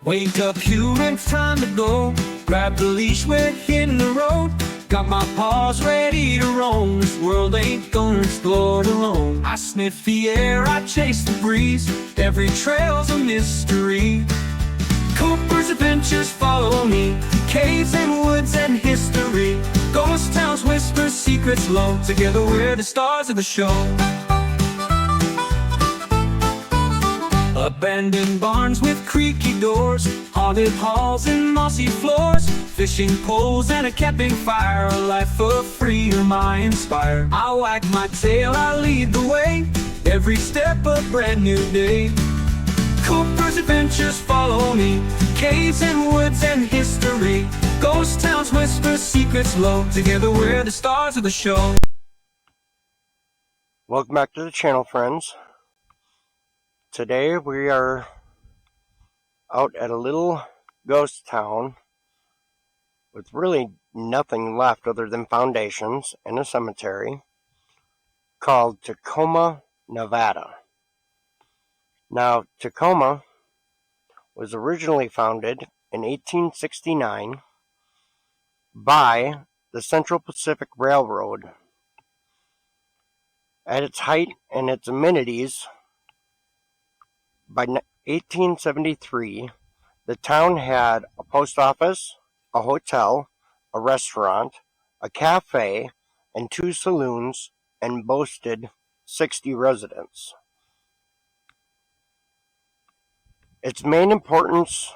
Wake up, Hugh, it's time to go. Grab the leash, we're hitting the road. Got my paws ready to roam. This world ain't gonna explore alone. I sniff the air, I chase the breeze. Every trail's a mystery. Cooper's adventures follow me. Caves and woods and history. Ghost towns, whispers, secrets low. Together we're the stars of the show. Abandoned barns with creaky doors, haunted halls and mossy floors, fishing poles and a camping fire, a life of freedom I inspire. I wag my tail, I lead the way, every step a brand new day. Cooper's adventures follow me, caves and woods and history, ghost towns, whispers, secrets low. Together we're the stars of the show. Welcome back to the channel, friends. Today we are out at a little ghost town with really nothing left other than foundations and a cemetery called Tacoma, Nevada. Now, Tacoma was originally founded in 1869 by the Central Pacific Railroad. At its height and its amenities, by 1873, the town had a post office, a hotel, a restaurant, a cafe, and 2 saloons, and boasted 60 residents. Its main importance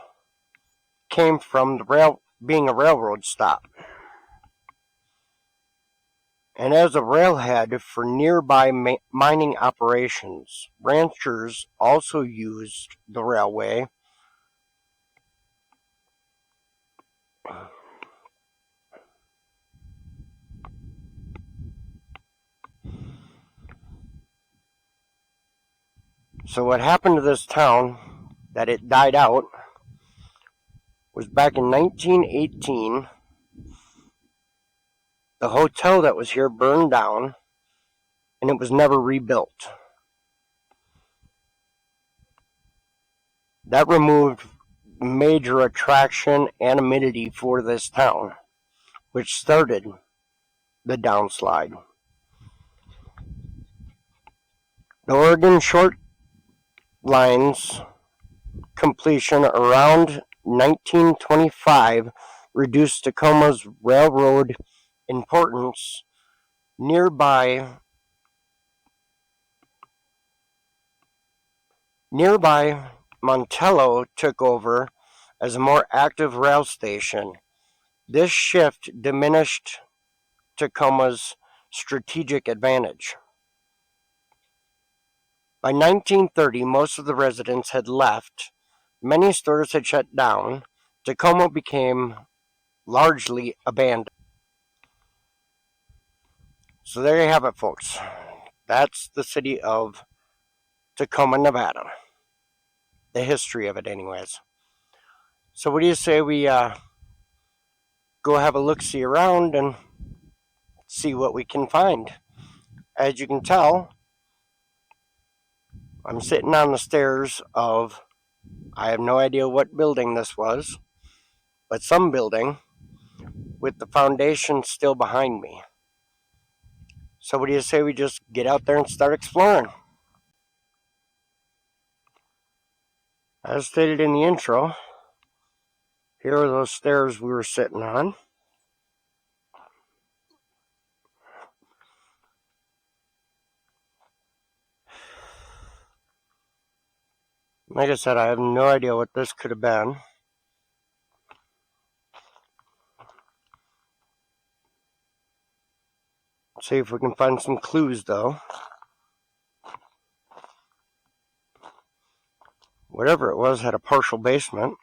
came from the being a railroad stop, and as a railhead for nearby mining operations. Ranchers also used the railway So what happened to this town, that it died out, was back in 1918. The hotel that was here burned down, and it was never rebuilt. That removed major attraction and amenity for this town, which started the downslide. The Oregon Short Line's completion around 1925 reduced Tacoma's railroad importance. Nearby Montello took over as a more active rail station. This shift diminished Tacoma's strategic advantage. By 1930, most of the residents had left. Many stores had shut down. Tacoma became largely abandoned. So there you have it, folks. That's the city of Tacoma, Nevada. The history of it, anyways. So what do you say we go have a look-see around and see what we can find? As you can tell, I'm sitting on the stairs of, I have no idea what building this was, but some building with the foundation still behind me. So what do you say we just get out there and start exploring? As stated in the intro, here are those stairs we were sitting on. Like I said, I have no idea what this could have been. Let's see if we can find some clues, though. Whatever it was had a partial basement.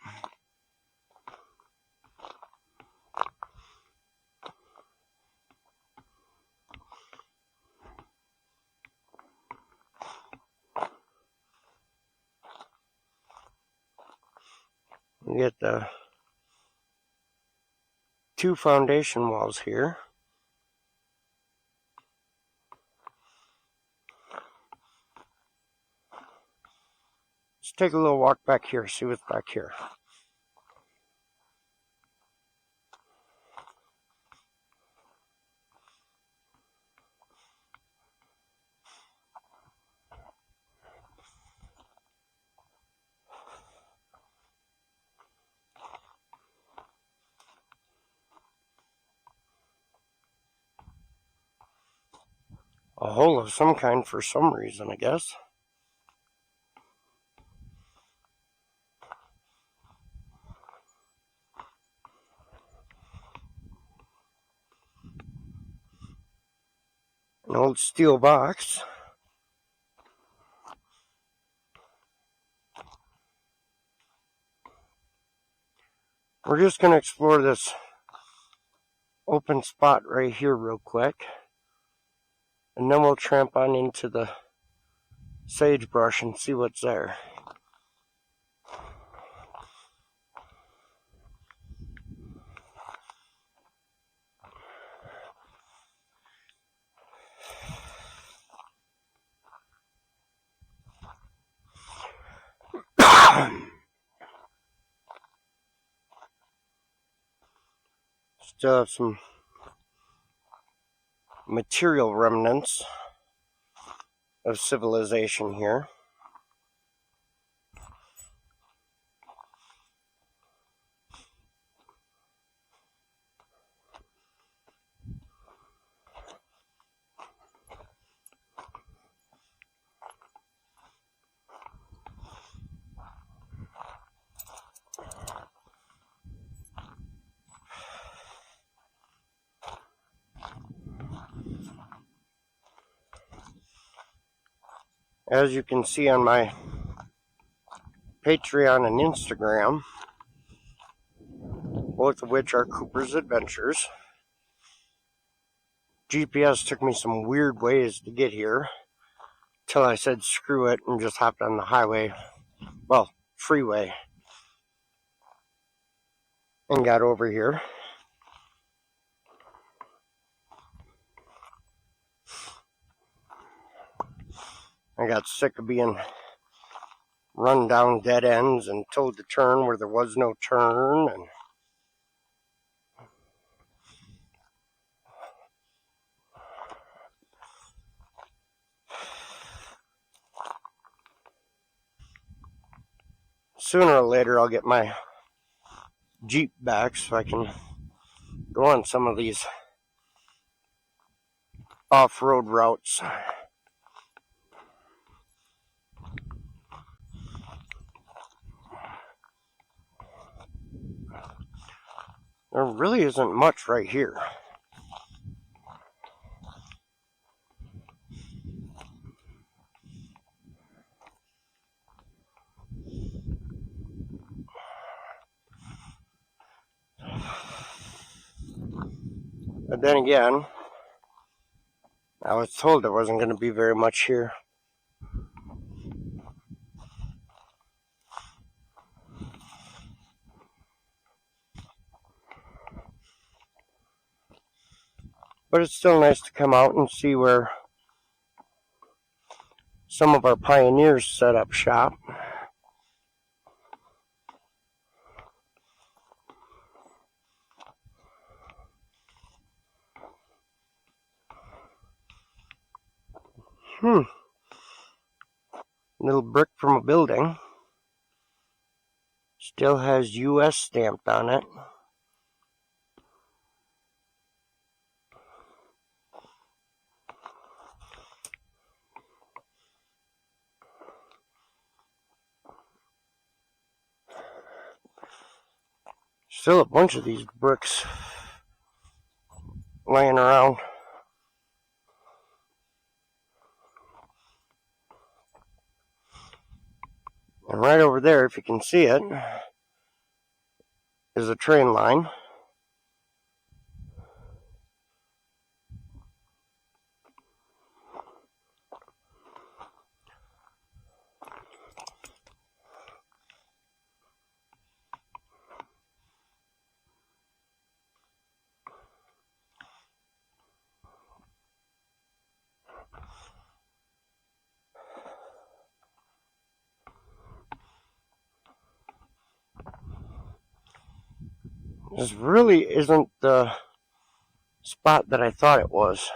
We get the 2 foundation walls here. Let's take a little walk back here, see what's back here. a hole of some kind for some reason, I guess. An old steel box. We're just going to explore this open spot right here real quick. And then we'll tramp on into the sagebrush and see what's there. Still have some material remnants of civilization here. As you can see on my Patreon and Instagram, both of which are Cooper's Adventures. GPS took me some weird ways to get here, till I said screw it and just hopped on the highway, well, freeway, and got over here. I got sick of being run down dead ends and told to turn where there was no turn, and sooner or later I'll get my Jeep back so I can go on some of these off-road routes. There really isn't much right here. But then again, I was told there wasn't going to be very much here. But it's still nice to come out and see where some of our pioneers set up shop. Little brick from a building. Still has US stamped on it. Still a bunch of these bricks laying around. And right over there, if you can see it, is a train line. This really isn't the spot that I thought it was.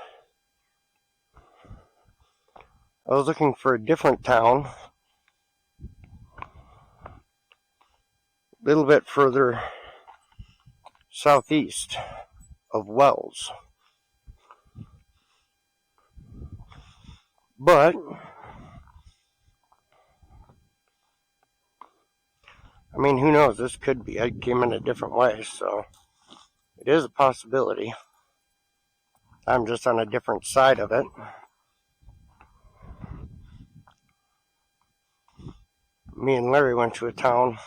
I was looking for a different town, a little bit further southeast of Wells. But I mean, who knows? This could be. I came in a different way, so it is a possibility. I'm just on a different side of it. Me and Larry went to a town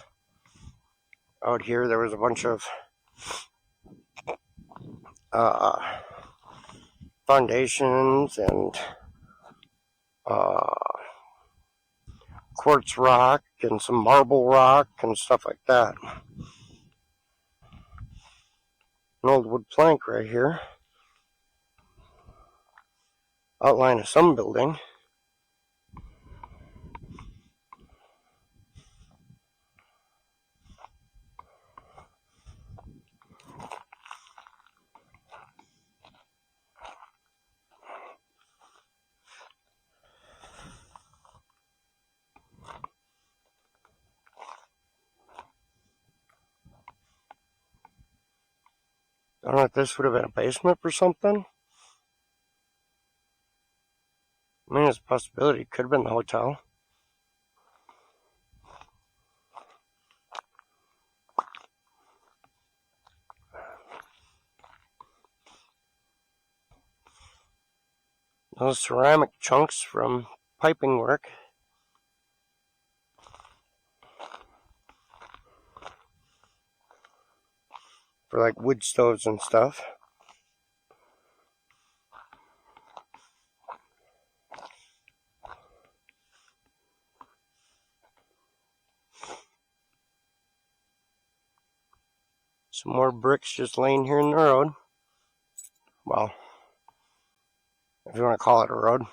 out here. There was a bunch of foundations and quartz rock and some marble rock and stuff like that. An old wood plank right here. Outline of some building. I don't know if this would have been a basement or something. I mean, it's a possibility. It could have been the hotel. Those ceramic chunks from piping work. For like wood stoves and stuff. Some more bricks just laying here in the road. Well, if you want to call it a road.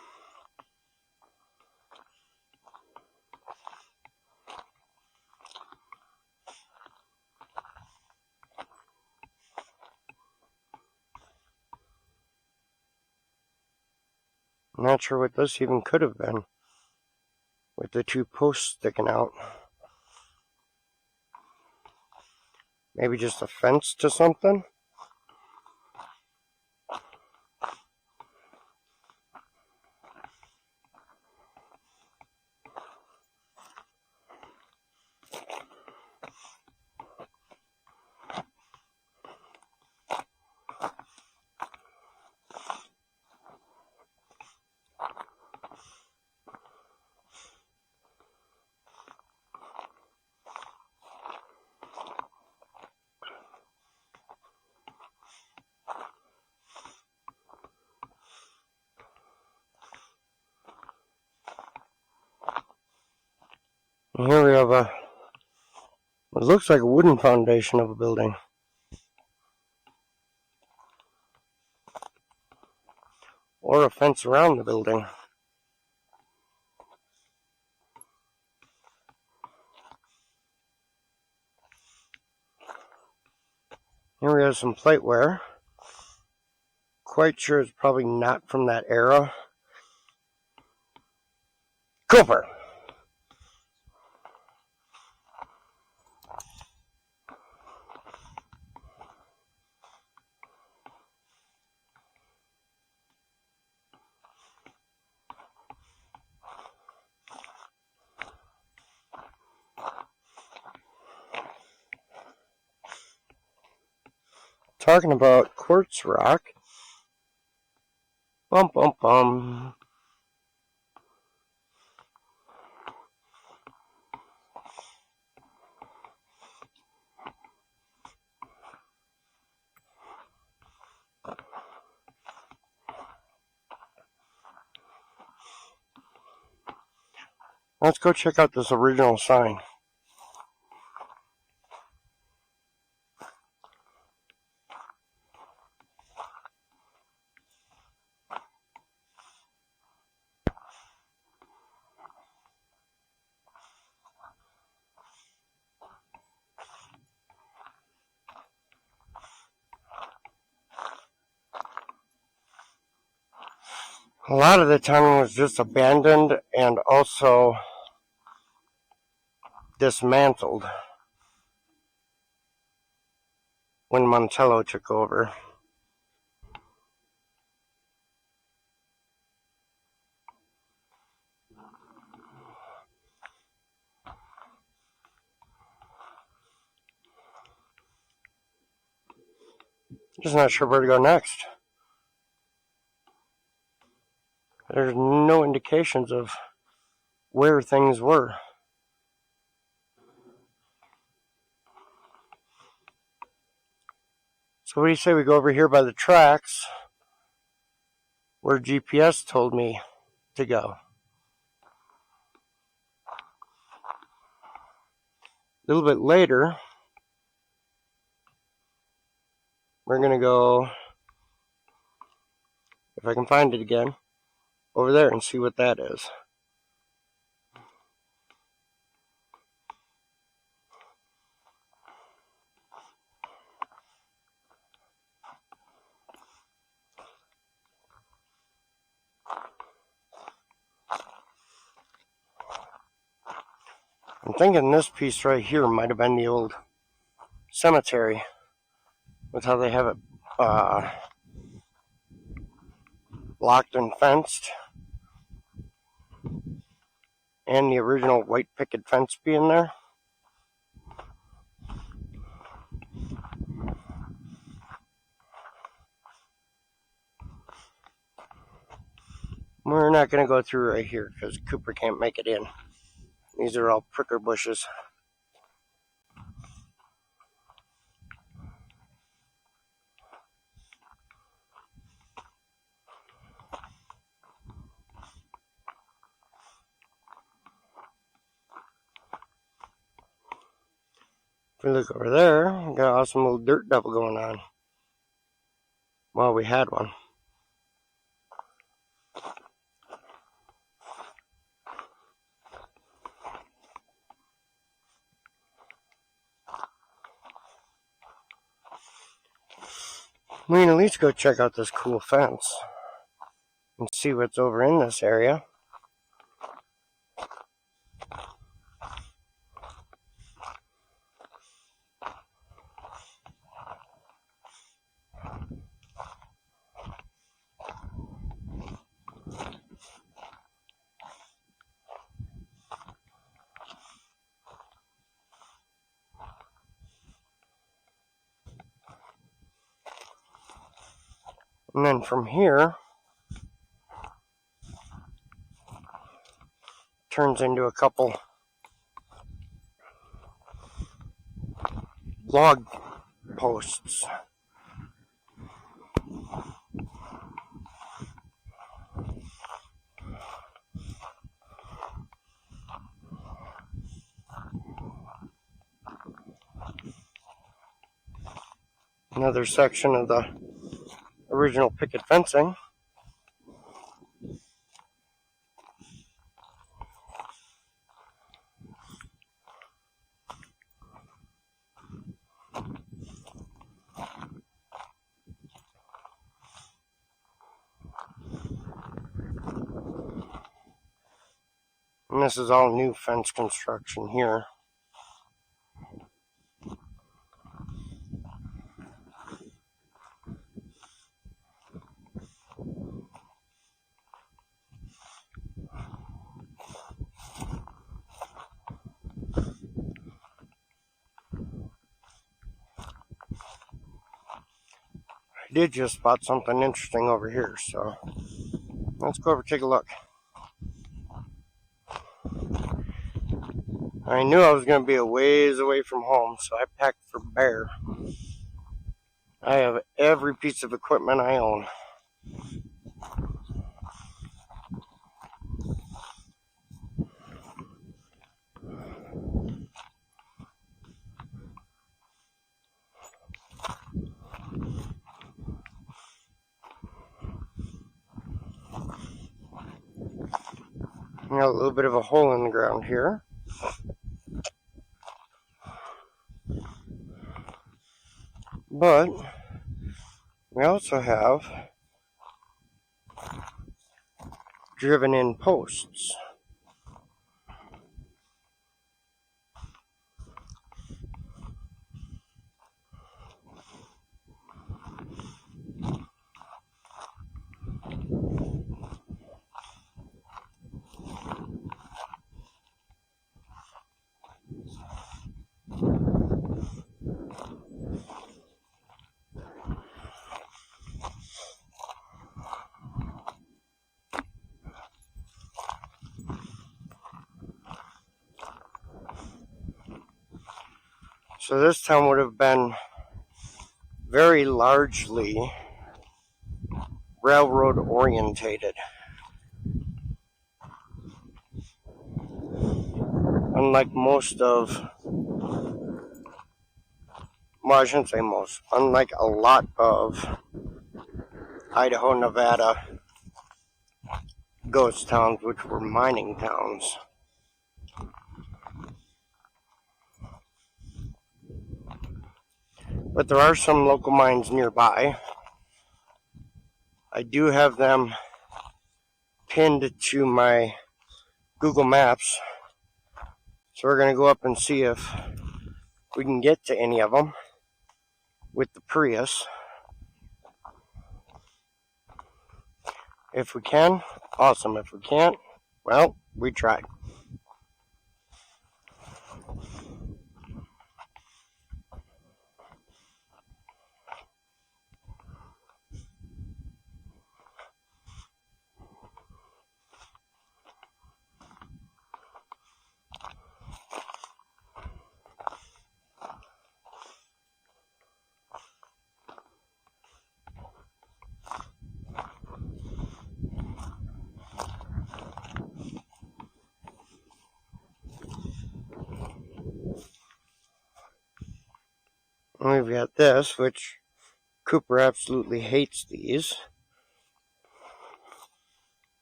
I'm not sure what this even could have been. With the two posts sticking out. Maybe just a fence to something? And here we have what looks like a wooden foundation of a building. Or a fence around the building. Here we have some plateware. Quite sure it's probably not from that era. Cooper! Talking about quartz rock. Bum bum bum. Let's go check out this original sign. A lot of the town was just abandoned and also dismantled when Montello took over. Just not sure where to go next. There's no indications of where things were. So what do you say we go over here by the tracks where GPS told me to go? A little bit later, we're going to go, if I can find it again, over there and see what that is. I'm thinking this piece right here might have been the old cemetery, with how they have it locked and fenced, and the original white picket fence being there. We're not going to go through right here because Cooper can't make it in. These are all pricker bushes. If we look over there, we got an awesome little dirt devil going on. Well, we had one. We can at least go check out this cool fence and see what's over in this area. And then from here, turns into a couple log posts. Another section of the original picket fencing. And this is all new fence construction here. I did just spot something interesting over here, so let's go over and take a look. I knew I was going to be a ways away from home, so I packed for bear. I have every piece of equipment I own. Got a little bit of a hole in the ground here. But we also have driven in posts. So this town would have been very largely railroad orientated. Unlike most of, well, I shouldn't say most, unlike a lot of Idaho, Nevada ghost towns, which were mining towns. But there are some local mines nearby. I do have them pinned to my Google Maps. So we're going to go up and see if we can get to any of them with the Prius. If we can, awesome. If we can't, well, we tried. And we've got this, which Cooper absolutely hates these.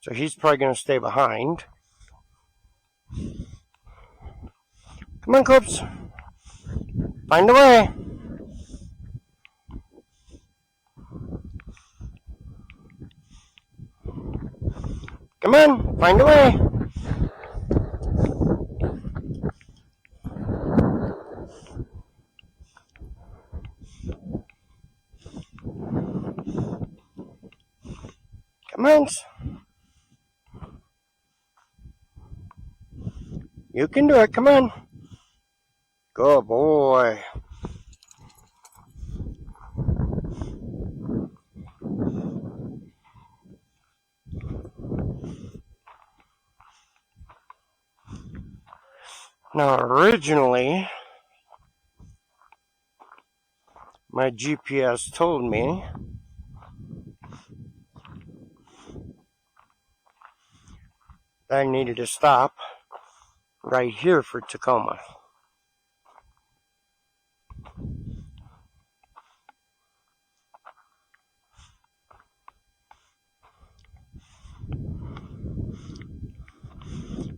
So he's probably going to stay behind. Come on, Coops. Find a way. Come on, find a way. Come on. You can do it, come on. Good boy. Now, originally, my GPS told me that I needed to stop right here for Tacoma.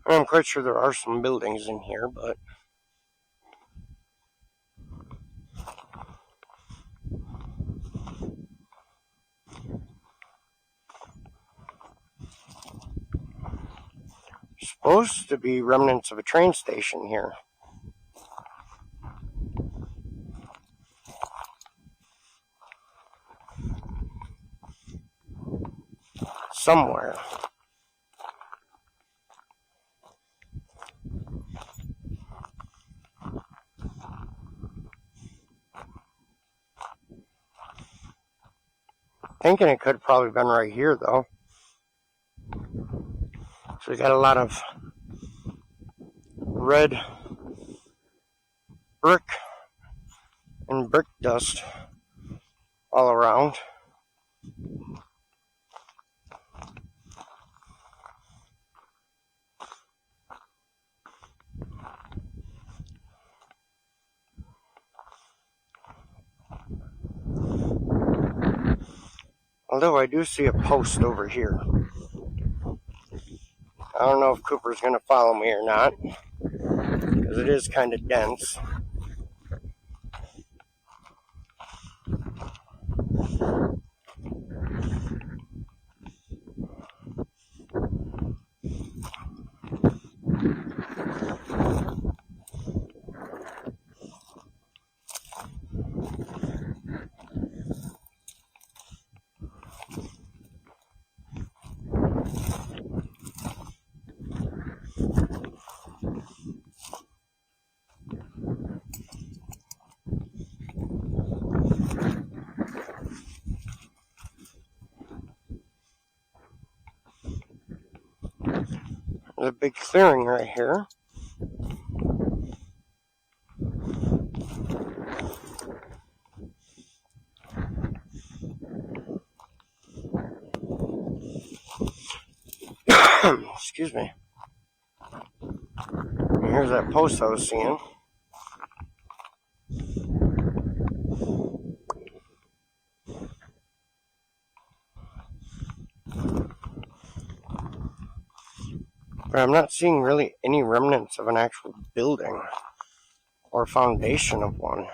I'm quite sure there are some buildings in here, but supposed to be remnants of a train station here. Somewhere. Thinking it could have probably been right here, though. So we got a lot of red brick and brick dust all around. Although I do see a post over here. I don't know if Cooper's going to follow me or not, because it is kind of dense. There's a big clearing right here. Excuse me. And here's that post I was seeing. But I'm not seeing really any remnants of an actual building or foundation of one.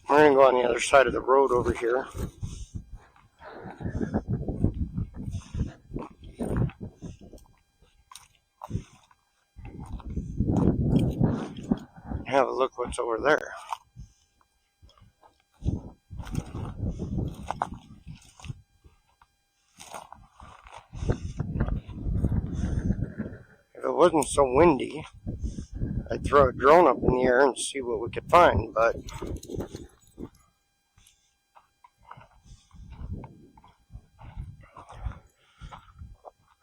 We're going to go on the other side of the road over here. Have a look what's over there. If it wasn't so windy, I'd throw a drone up in the air and see what we could find, but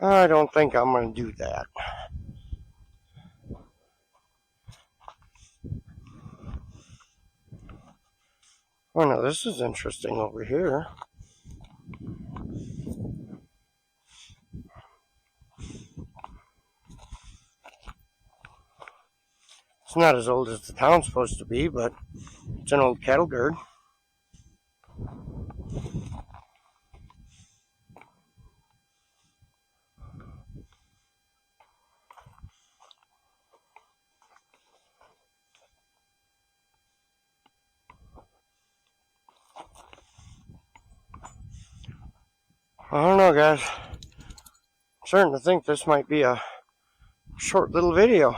I don't think I'm going to do that. Oh, now this is interesting over here. It's not as old as the town's supposed to be, but it's an old cattle guard. I don't know, guys. I'm starting to think this might be a short little video.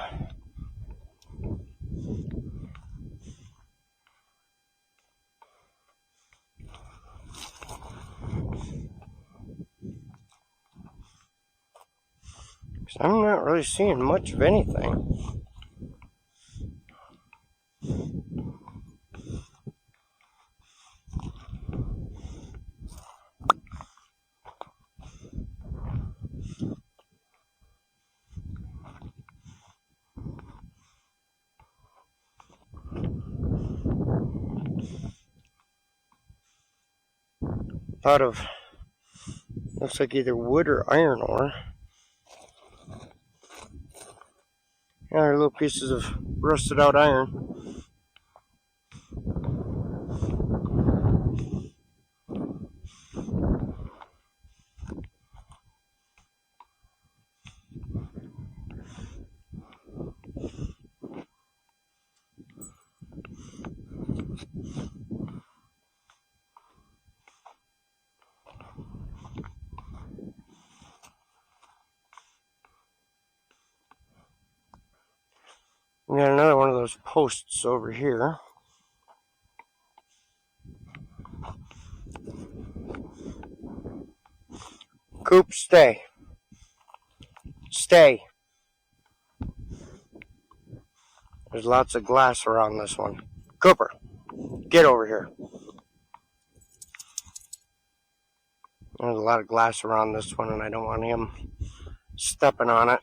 I'm not really seeing much of anything. Out of, looks like either wood or iron ore. Yeah, they're little pieces of rusted out iron. We got another one of those posts over here. Coop, stay. Stay. There's lots of glass around this one. Cooper, get over here. There's a lot of glass around this one, and I don't want him stepping on it.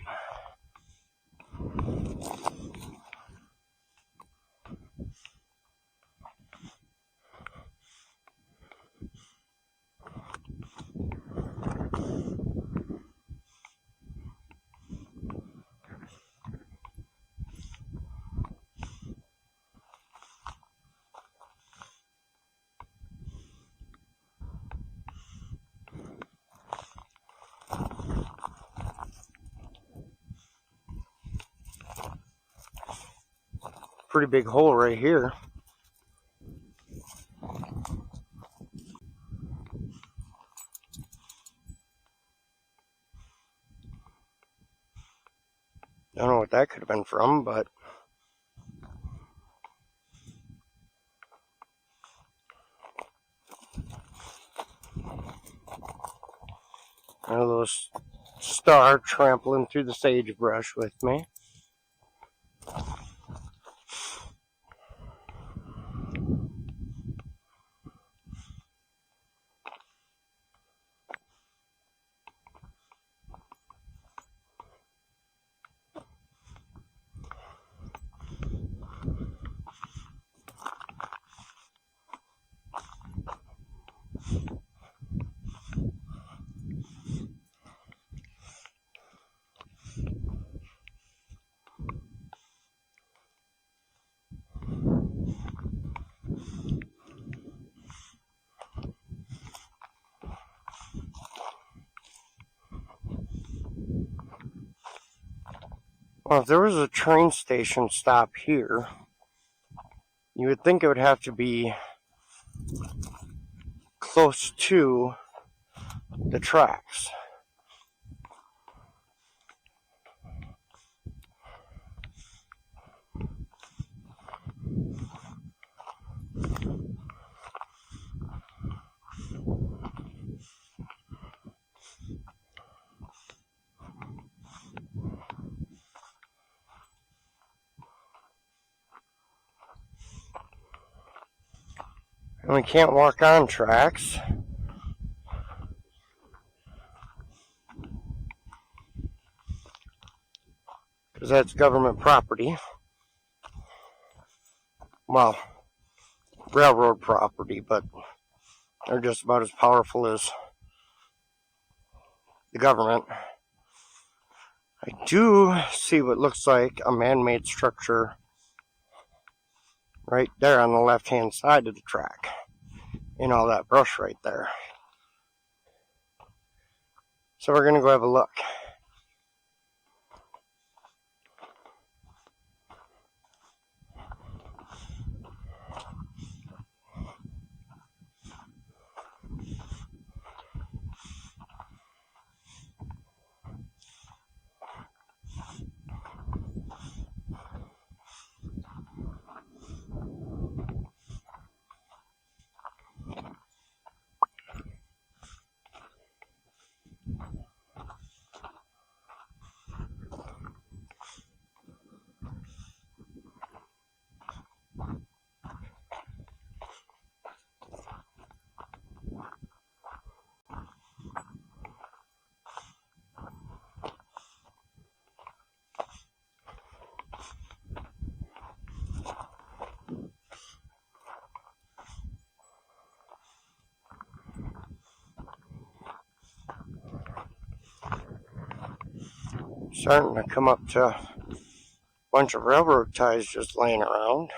Pretty big hole right here. I don't know what that could have been from, but And a little star trampling through the sagebrush with me. Well, if there was a train station stop here, you would think it would have to be close to the tracks. And we can't walk on tracks because that's government property. Well, railroad property, but they're just about as powerful as the government. I do see what looks like a man-made structure right there on the left-hand side of the track, in all that brush right there. So we're gonna go have a look. Starting to come up to a bunch of railroad ties just laying around.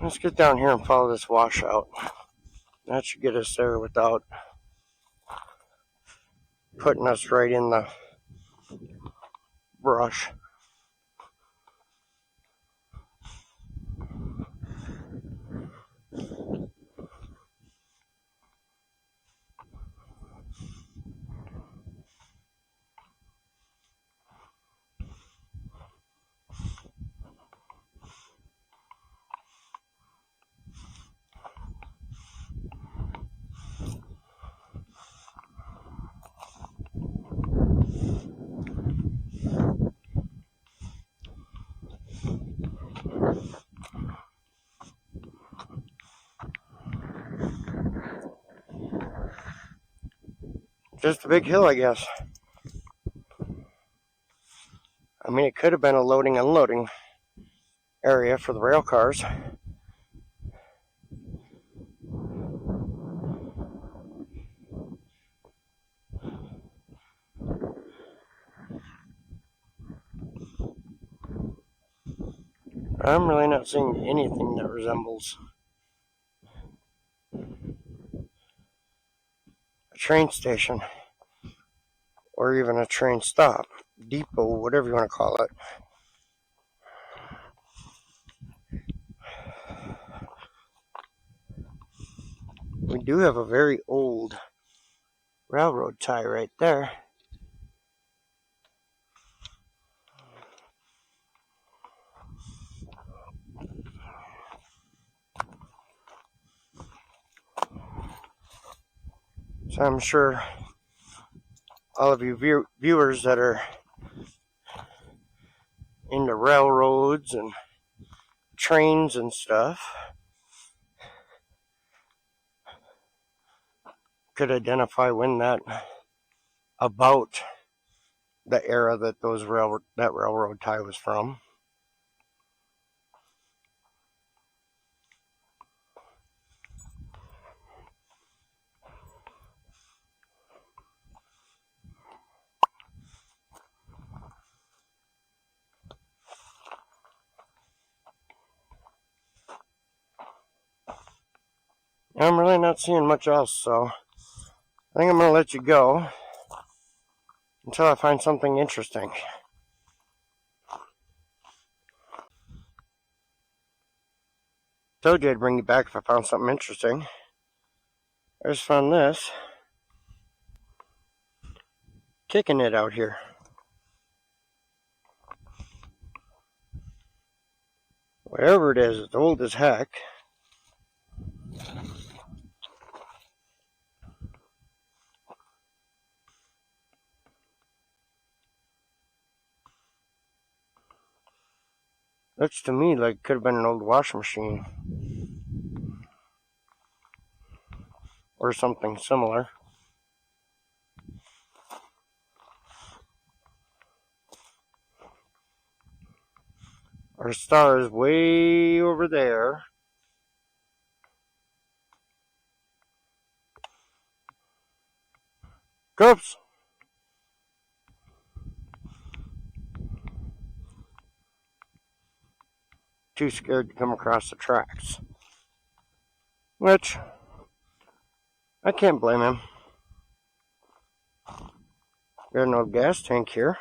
Let's get down here and follow this washout. That should get us there without putting us right in the brush. Just a big hill, I guess. I mean, it could have been a loading unloading area for the rail cars. I'm really not seeing anything that resembles a train station or even a train stop, depot, whatever you want to call it. We do have a very old railroad tie right there. So I'm sure all of you viewers that are into railroads and trains and stuff could identify when that about the era that that railroad tie was from. I'm really not seeing much else, so I think I'm going to let you go until I find something interesting. Told you I'd bring you back if I found something interesting. I just found this. Kicking it out here. Whatever it is, it's old as heck. Looks to me like it could have been an old washing machine. Or something similar. Our star is way over there. Oops! Too scared to come across the tracks. Which, I can't blame him. Got an old gas tank here.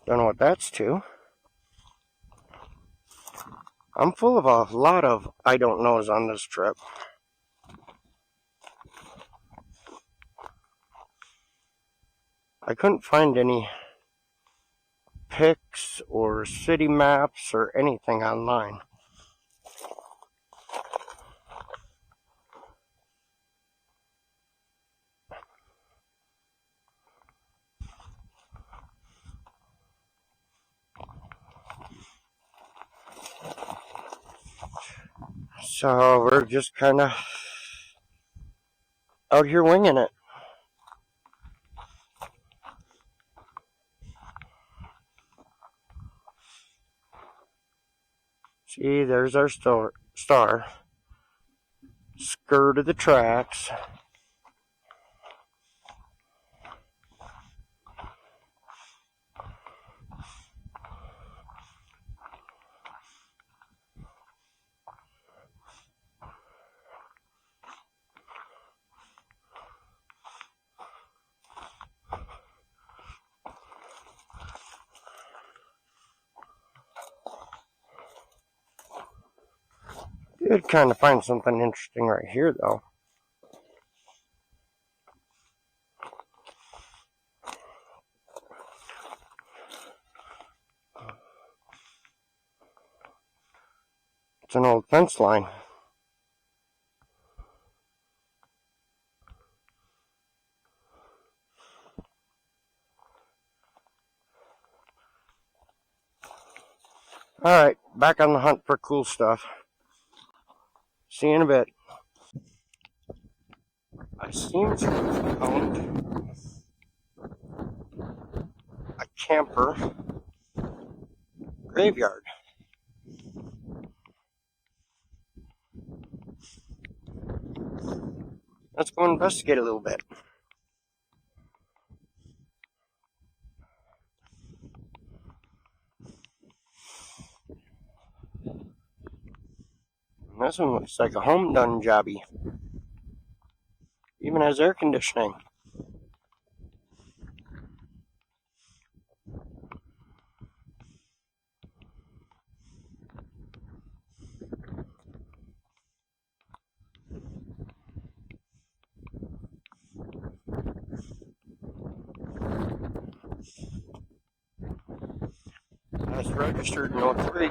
Don't know what that's to. I'm full of a lot of I don't knows on this trip. I couldn't find any pics or city maps or anything online. So we're just kind of out here winging it. See, there's our star. Skirt of the tracks. Did kind of find something interesting right here, though. It's an old fence line. Alright, back on the hunt for cool stuff. See you in a bit. I seem to have found a camper graveyard. Let's go investigate a little bit. This one looks like a home done jobby. Even has air conditioning. That's registered in 03.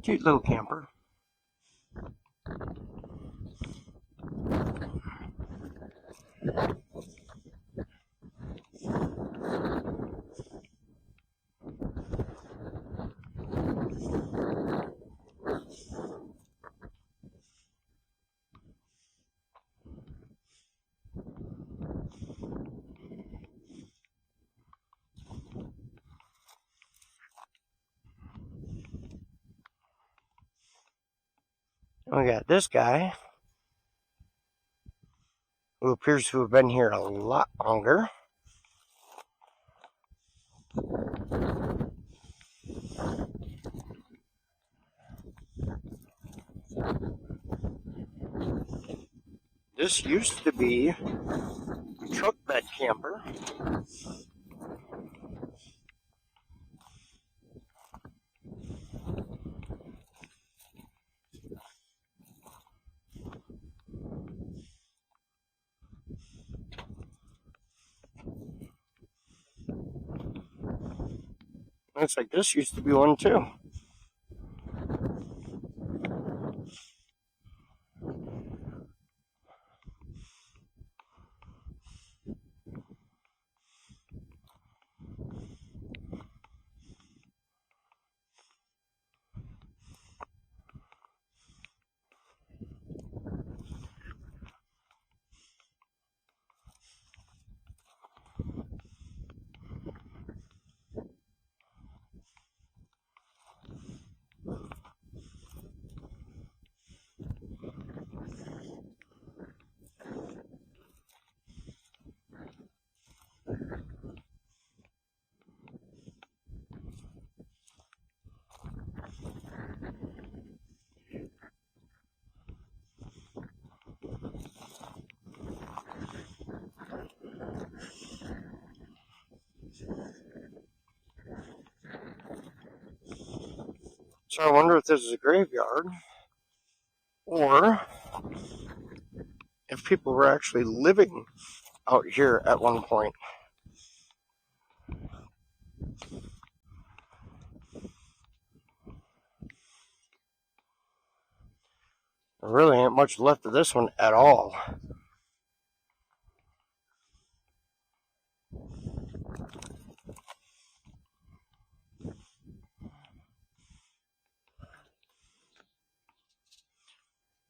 Cute little camper. We got this guy who appears to have been here a lot longer. This used to be a truck bed camper. Looks like this used to be one too. So I wonder if this is a graveyard, or if people were actually living out here at one point. There really ain't much left of this one at all.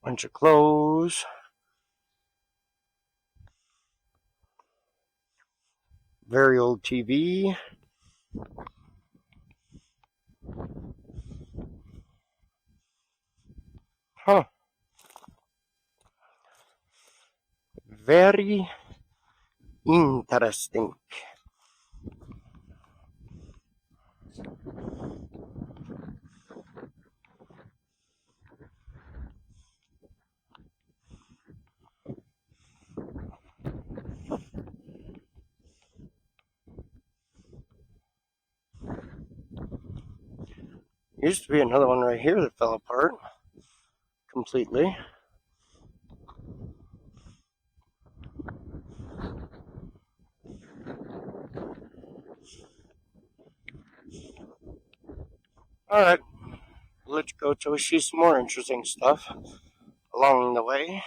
Bunch of clothes. Very old TV. Huh. Very interesting. Used to be another one right here that fell apart completely. Alright, let's go to see some more interesting stuff along the way.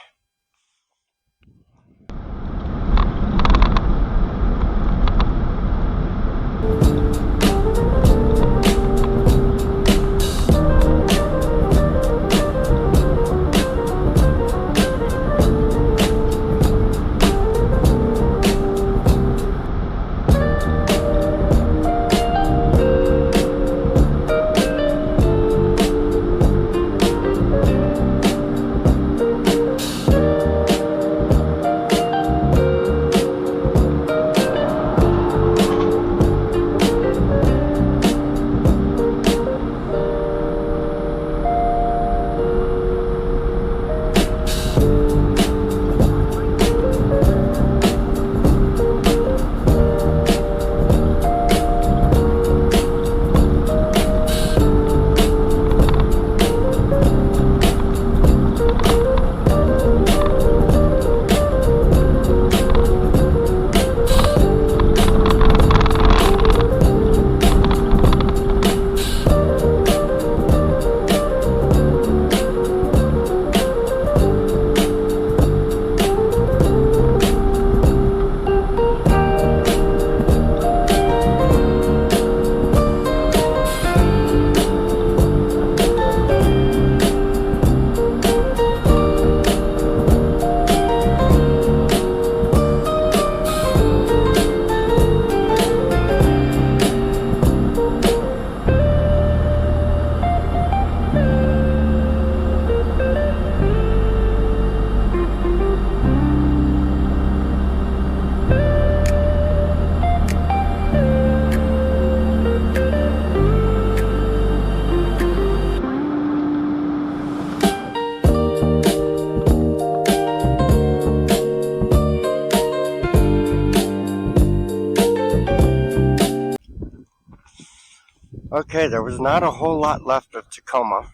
Okay, there was not a whole lot left of Tacoma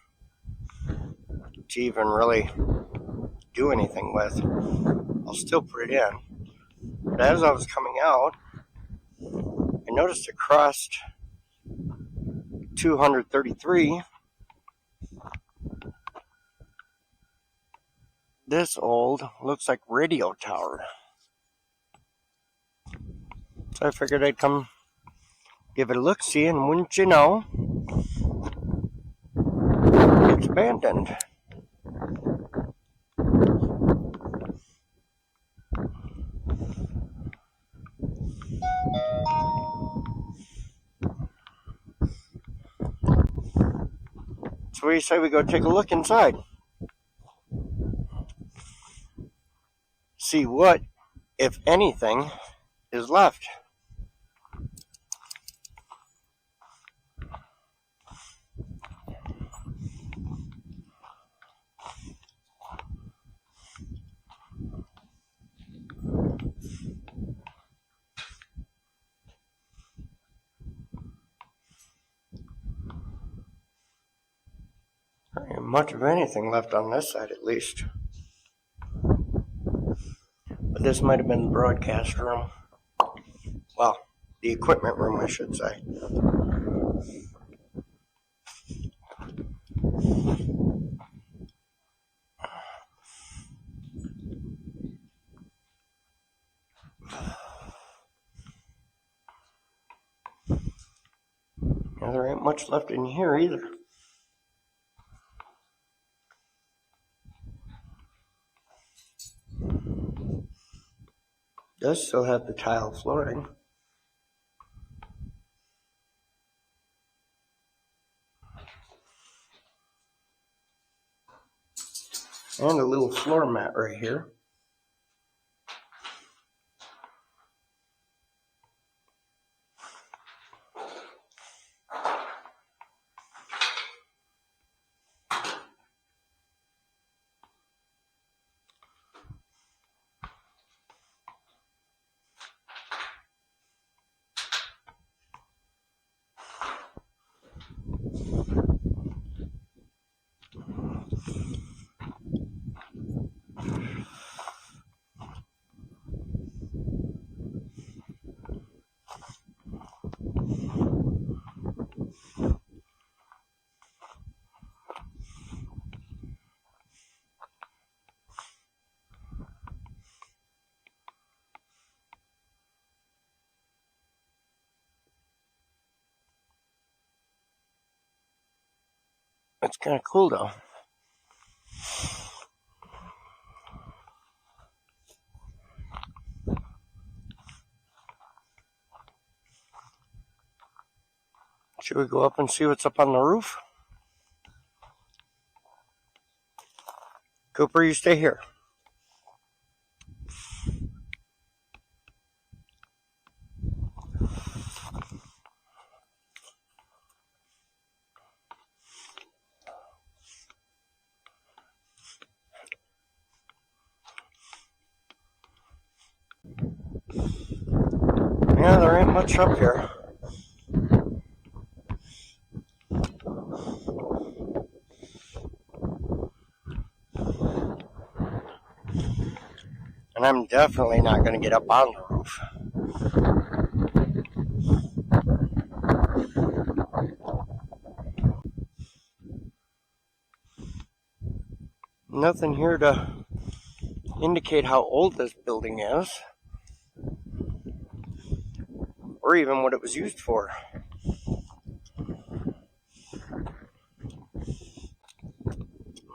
to even really do anything with. I'll still put it in. But as I was coming out, I noticed it crossed 233. This old looks like radio tower. So I figured I'd come give it a look-see, and wouldn't you know, it's abandoned. So what do you say we go take a look inside? See what, if anything, is left. There ain't much of anything left on this side, at least. But this might have been the broadcast room. Well, the equipment room, I should say. Now, there ain't much left in here either. Does still have the tile flooring. And a little floor mat right here. It's kind of cool though. Should we go up and see what's up on the roof? Cooper, you stay here. Yeah, there ain't much up here. And I'm definitely not going to get up on the roof. Nothing here to indicate how old this building is, or even what it was used for.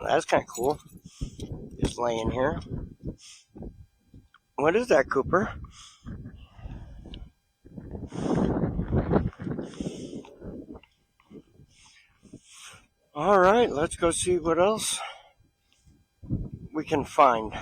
That's kind of cool. Just laying here. What is that, Cooper? All right, let's go see what else we can find.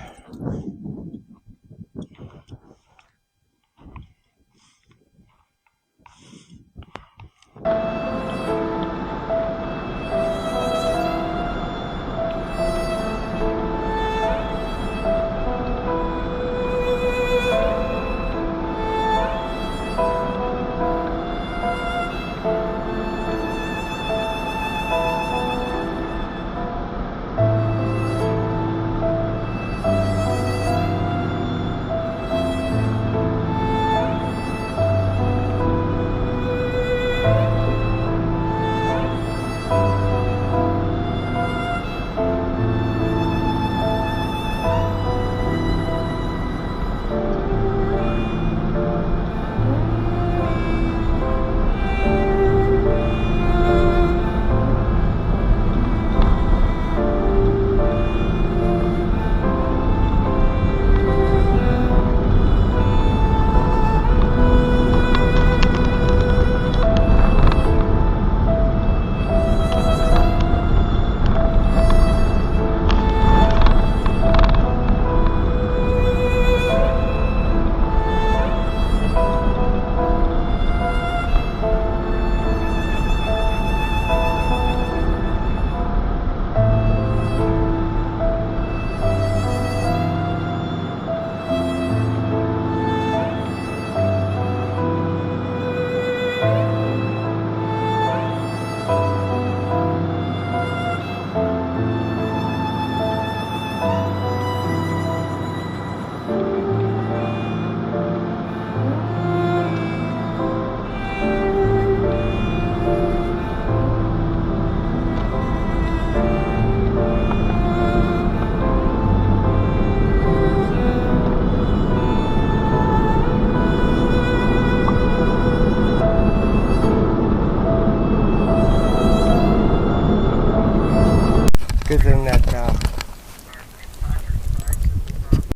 Good thing that